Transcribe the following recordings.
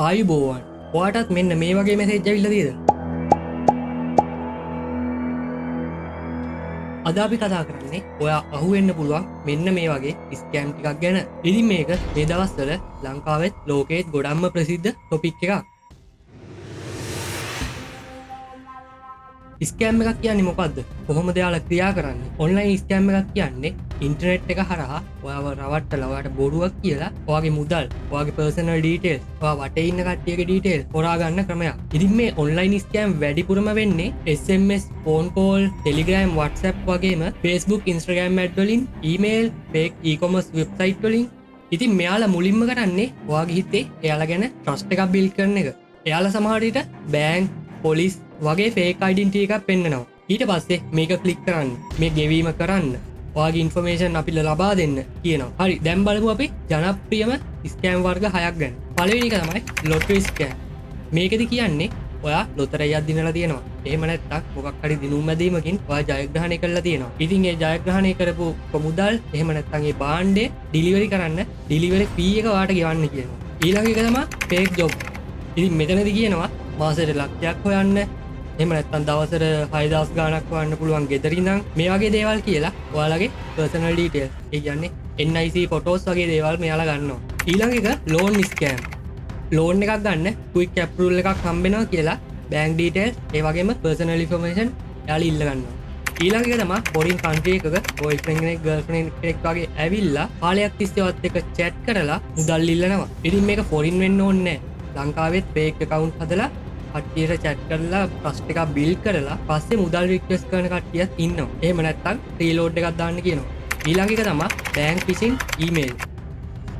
ආයුබෝවන් ඔයාටත් මෙන්න මේ වගේ මෙසේජ් ඇවිල්ලා තියෙද? අද අපි කතා කරන්නේ ඔයා අහුවෙන්න පුළුවන් මෙන්න මේ වගේ ස්කෑම් ටිකක් ගැන. ඉතින් මේක මේ දවස්වල ලංකාවෙත් ලෝකෙත් ගොඩක්ම ප්‍රසිද්ධ ටොපික් එකක්. ස්කෑම් එකක් කියන්නේ මොකද්ද? කොහොමද යාලා ක්‍රියා කරන්නේ? ඔන්ලයින් ස්කෑම් එකක් කියන්නේ ඉන්ටර්නෙට් එක හරහා ඔයාව රවට්ටලා ඔයාට බොරුවක් කියලා ඔයාගේ මුදල්, ඔයාගේ පර්සනල් ඩීටේල්ස්, ඔයා වටේ ඉන්න කට්ටියගේ ඩීටේල්ස් හොරා ගන්න ක්‍රමයක්. ඉතින් මේ ඔන්ලයින් ස්කෑම් වැඩිපුරම වෙන්නේ SMS, phone call, Telegram, WhatsApp වගේම Facebook, Instagram ඇඩ් වලින්, ඊමේල්, fake e-commerce වෙබ්සයිට් වලින්. ඉතින් මෙයාලා මුලින්ම කරන්නේ ඔයාගේ හිතේ එයාලා ගැන ට්‍රස්ට් එකක් බිල්ඩ් කරන එක. එයාලා සමහර විට බැංක්, පොලිස් වගේ ෆේක් අයිඩෙන්ටිටි එකක් පෙන්නනවා. ඊට පස්සේ මේක ක්ලික් කරන්න, මේ ගෙවීම කරන්න, ඔයාගේ ඉන්ෆර්මේෂන් අපිට ලබා දෙන්න කියනවා. හරි, දැන් බලමු අපි ජනප්‍රියම ස්කෑම් වර්ග 6ක් ගැන. පළවෙනි එක තමයි ලොටරි ස්කෑම්. මේකෙදි කියන්නේ ඔයා ලොතරැයියක් දිනලා තියෙනවා. එහෙම නැත්නම් මොකක් හරි දිනුම් මැදීමකින් ඔයා ජයග්‍රහණය කරලා තියෙනවා. ඉතින් ඒ ජයග්‍රහණය කරපු මුදල් එහෙම නැත්නම් ඒ භාණ්ඩය ඩිලිවරි කරන්න ඩිලිවරි ෆී එක ඔයාට ගෙවන්න කියනවා. ඊළඟ එක තමයි ෆේක් ජොබ්. ඉතින් මෙතනදී කියනවා මාසෙට ලක්ෂයක් හොයන්න, එහෙම නැත්නම් දවසට 6000 ගාණක් හොයන්න පුළුවන් ගෙදර ඉඳන් මේ වගේ දේවල් කියලා ඔයාලගේ පර්සනල් ඩීටේල්ස්, ඒ කියන්නේ NIC ෆොටෝස් වගේ දේවල් මෙයාලා ගන්නවා. ඊළඟ එක ලෝන් ස්කෑම්. ලෝන් එකක් ගන්න ක්වික් ඇප්රූවල් එකක් හම්බෙනවා කියලා බැංක් ඩීටේල්ස් ඒ වගේම පර්සනල් ඉන්ෆර්මේෂන් එයාලා ඉල්ල ගන්නවා. ඊළඟ එක තමයි ෆොරින් කන්ට්‍රි එකක බොයිෆ්‍රෙන්ඩ් කෙනෙක් ගර්ල්ෆ්‍රෙන්ඩ් කෙනෙක් වගේ ඇවිල්ලා කාලයක් තිස්සේ වත් එක්ක chat කරලා මුදල් ඉල්ලනවා. ඉතින් මේක ෆොරින් වෙන්න ඕනේ නැහැ. ලංකාවෙත් fake account හදලා කට්ටියට chat කරලා ට්‍රස්ට් එකක් බිල්ඩ් කරලා පස්සේ මුදල් රික්වෙස්ට් කරන කට්ටියත් ඉන්නවා. එහෙම නැත්නම් රීලෝඩ් එකක් දාන්න කියනවා. ඊළඟ එක තමයි බැංක් ෆිෂින් ඊමේල්.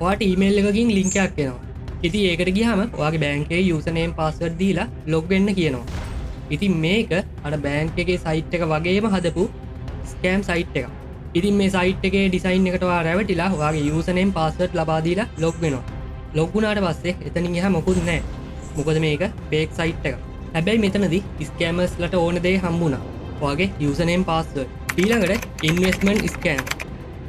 ඔයාට ඊමේල් එකකින් ලින්ක් එකක් එනවා. ඉතින් ඒකට ගියාම ඔයාගේ බැංකේ යූසර් නේම් පාස්වර්ඩ් දීලා ලොග් වෙන්න කියනවා. ඉතින් මේක අර බැංක් එකේ සයිට් එක වගේම හදපු ස්කෑම් සයිට් එකක්. ඉතින් මේ සයිට් එකේ ඩිසයින් එකට ඔයා රැවටිලා ඔයාගේ යූසර් නේම් පාස්වර්ඩ් ලබා දීලා ලොග් වෙනවා. ලොග් වුණාට පස්සේ එතනින් එහා මොකුත් නැහැ. මොකද මේක ෆේක් සයිට් එකක්. හැබැයි මෙතනදී ස්කෑමර්ස්ලට ඕන දේ හම්බුණා. ඔයාගේ යූසර් නේම් පාස්වර්ඩ්. ඊළඟට ඉන්වෙස්ට්මන්ට් ස්කෑම්.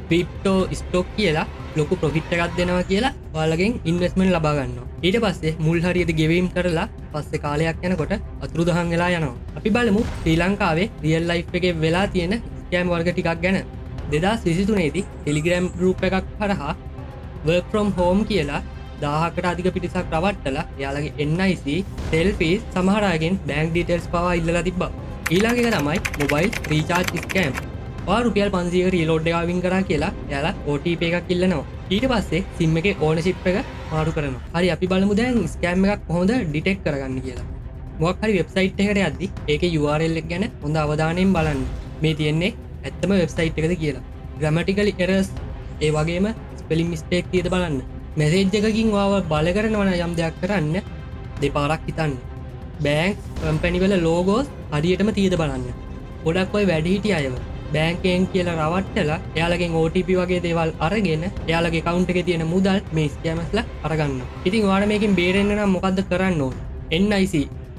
ක්‍රිප්ටෝ ස්ටොක් කියලා ලොකු ප්‍රොෆිට් එකක් දෙනවා කියලා ඔයාලගෙන් ඉන්වෙස්ට්මන්ට් ලබා ගන්නවා. ඊට පස්සේ මුල් හරියට ගෙවීම් කරලා පස්සේ කාලයක් යනකොට අතුරුදහන් වෙලා යනවා. අපි බලමු ශ්‍රී ලංකාවේ රියල් ලයිෆ් එකේ වෙලා තියෙන ස්කෑම් වර්ග ටිකක් ගැන. 2023 දී Telegram group එකක් හරහා work from home කියලා 1000කට අධික පිරිසක් රවට්ටලා එයාලගේ NIC, selfies, සමහර අයගෙන් bank details පවා ඉල්ලලා තිබ්බා. ඊළඟ එක තමයි mobile recharge scam. ඔයා රුපියල් 500ක රීලෝඩ් එකක් වින් කරා කියලා එයාලා OTP එකක් ඉල්ලනවා. ඊට පස්සේ SIM එකේ ownership එක මාරු කරනවා. හරි, අපි බලමු දැන් scam එකක් කොහොමද detect කරගන්නේ කියලා. මොකක් හරි website එකකට යද්දි ඒකේ URL එක ගැන හොඳ අවධානයෙන් බලන්න. මේ තියෙන්නේ ඇත්තම website එකද කියලා. grammatical errors ඒ වගේම spelling mistake තියෙද බලන්න. මැසේජ් එකකින් ඔයාව බල කරනවා නම් යම් දෙයක් කරන්න දෙපාරක් හිතන්න. බැංක් කම්පැනි වල ලෝගෝස් හරියටම තියෙද බලන්න. ගොඩක් ඔය වැඩිහිටි අයව බැංකෙන් කියලා රවට්ටලා එයාලගෙන් OTP වගේ දේවල් අරගෙන එයාලගේ account එකේ තියෙන මුදල් මේ ස්කෑමර්ස්ලා අරගන්නවා. ඉතින් ඔයාලා මේකෙන් බේරෙන්න නම් මොකද්ද කරන්න ඕන? NIC,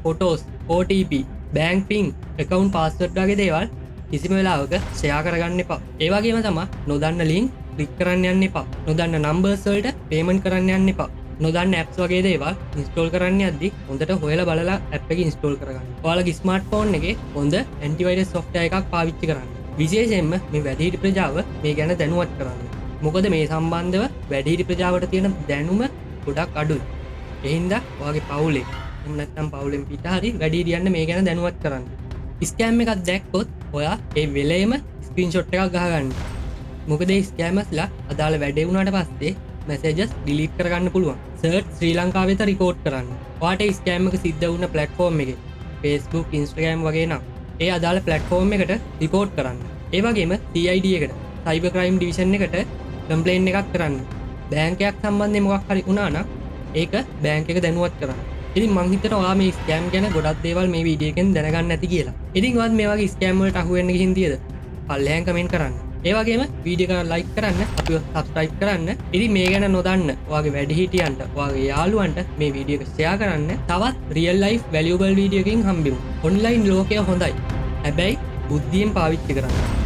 photos, OTP, bank pin, account password වගේ දේවල් කිසිම වෙලාවක ෂෙයා කරගන්න එපා. ඒ වගේම තමයි නොදන්න link ක්ලික් කරන්න යන්න එපා. නොදන්න නම්බර්ස් වලට පේමන්ට් කරන්න යන්න එපා. නොදන්න ඇප්ස් වගේ දේවල් ඉන්ස්ටෝල් කරන්න යද්දි හොඳට හොයලා බලලා ඇප් එක ඉන්ස්ටෝල් කරගන්න. ඔයාලගේ ස්මාර්ට්ෆෝන් එකේ හොඳ ඇන්ටිවයිරස් සොෆ්ට්වෙයාර් එකක් පාවිච්චි කරන්න. විශේෂයෙන්ම මේ වැඩිහිටි ප්‍රජාව මේ ගැන දැනුවත් කරන්න. මොකද මේ සම්බන්ධව වැඩිහිටි ප්‍රජාවට තියෙන දැනුම ගොඩක් අඩුයි. ඒ හින්දා ඔයාගේ පවුලේ එහෙම නැත්නම් පවුලෙන් පිට හරි වැඩිහිටියන්න මේ ගැන දැනුවත් කරන්න. ස්කෑම් එකක් දැක්කොත් ඔයා ඒ වෙලේම ස්ක්‍රීන්ෂොට් එකක් ගහගන්න. මොකද මේ ස්කෑමර්ස්ලා අදාළ වැඩේ වුණාට පස්සේ මැසේජස් ඩිලීට් කරගන්න පුළුවන්. සර්ච් ශ්‍රී ලංකාවෙත රිපෝට් කරන්න. ඔයාට ස්කෑම් එක සිද්ධ වුණ ප්ලැට්ෆෝම් එකේ Facebook, Instagram වගේ නම් ඒ අදාළ ප්ලැට්ෆෝම් එකට රිපෝට් කරන්න. ඒ වගේම CID එකට, සයිබර් ක්‍රයිම් ඩිවිෂන් එකට කම්ප්ලේන් එකක් කරන්න. බැංකයක් සම්බන්ධයෙන් මොකක් හරි වුණා නම් ඒක බැංක් එක දැනුවත් කරන්න. ඉතින් මං හිතනවා ඔයා මේ ස්කෑම් ගැන ගොඩක් දේවල් මේ වීඩියෝ එකෙන් දැනගන්න ඇති කියලා. ඉතින් ඔයාත් මේ වගේ ස්කෑම් වලට අහු වෙන්න ගිහින් තියද? පල්ලෙහාන් කමෙන්ට් කරන්න. ඒ වගේම වීඩියෝ එක ලයික් කරන්න, අපිව සබ්ස්ක්‍රයිබ් කරන්න. ඉතින් මේ ගැන නොදන්න ඔයාගේ වැඩිහිටියන්ට, ඔයාගේ යාළුවන්ට මේ වීඩියෝ එක ෂෙයා කරන්න. තවත් රියල් ලයිෆ් වැලියබල් වීඩියෝ එකකින් හම්බෙමු. ඔන්ලයින් ලෝකය හොඳයි. හැබැයි බුද්ධියෙන් පාවිච්චි කරන්න.